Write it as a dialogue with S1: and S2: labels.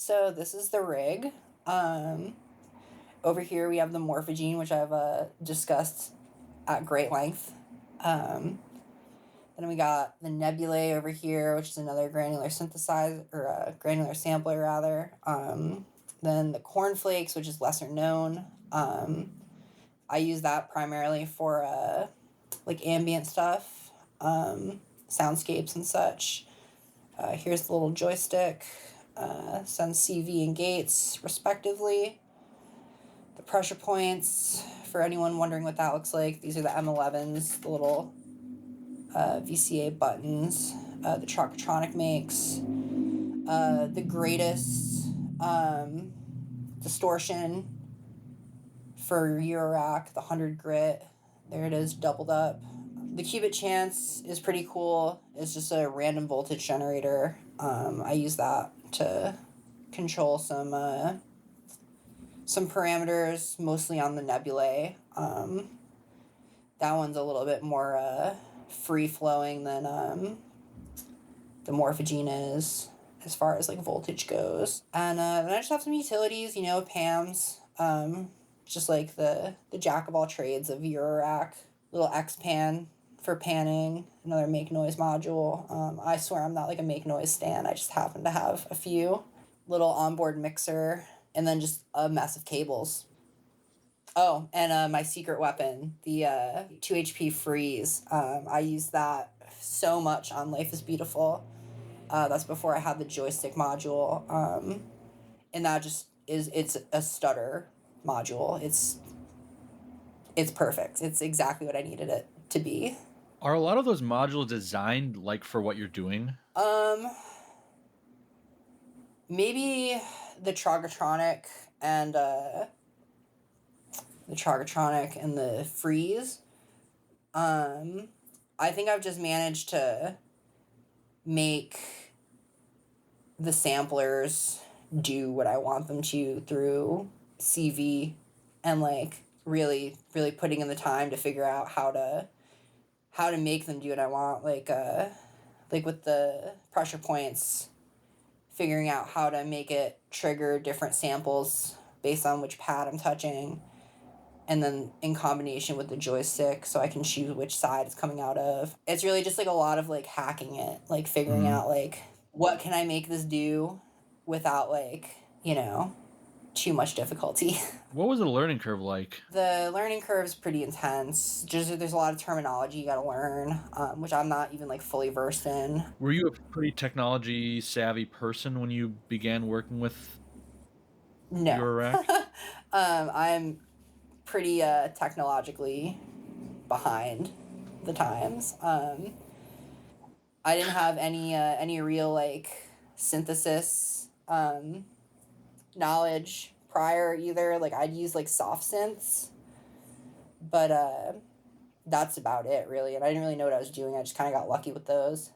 S1: So this is the rig. Um, Over here we have the morphogene, which I've discussed at great length. Um, then we got the nebulae over here, which is another granular synthesizer, or granular sampler rather. Then the cornflakes, which is lesser known. I use that primarily for like ambient stuff, soundscapes and such. Here's the little joystick. Sends CV and gates respectively. The pressure points, for anyone wondering what that looks like, these are the M11s, the little VCA buttons the Trockatronic makes. The greatest distortion for Eurorack, the 100 grit. There it is, doubled up. The qubit chance is pretty cool. It's just a random voltage generator. I use that to control some parameters, mostly on the nebulae. That one's a little bit more free-flowing than the morphogene is, as far as like voltage goes. And then I just have some utilities, PAMs, just like the jack of all trades of Eurorack. Little X-Pan for panning, another make noise module. I swear I'm not like a make noise stan, I just happen to have a few. Little onboard mixer, and then just a mess of cables. Oh, and my secret weapon, the 2 HP freeze. I use that so much on Life is Beautiful. That's before I had the joystick module. And that just it's a stutter module. It's perfect. It's exactly what I needed it to be.
S2: Are a lot of those modules designed like for what you're doing?
S1: Maybe the Troggertronic and the freeze. I think I've just managed to make the samplers do what I want them to through CV, and like really putting in the time to figure out how to make them do what I want, like with the pressure points, figuring out how to make it trigger different samples based on which pad I'm touching, and then in combination with the joystick so I can choose which side it's coming out of. It's really just like a lot of like hacking it, like figuring out like what can I make this do without like, too much difficulty.
S2: What was the learning curve like?
S1: The learning curve is pretty intense. Just there's a lot of terminology you got to learn, which I'm not even like fully versed in.
S2: Were you a pretty technology savvy person when you began working with
S1: No.
S2: Eurorack?
S1: I'm pretty technologically behind the times. I didn't have any real like synthesis knowledge prior either. Like I'd use like soft synths, but that's about it really. And I didn't really know what I was doing. I just kind of got lucky with those.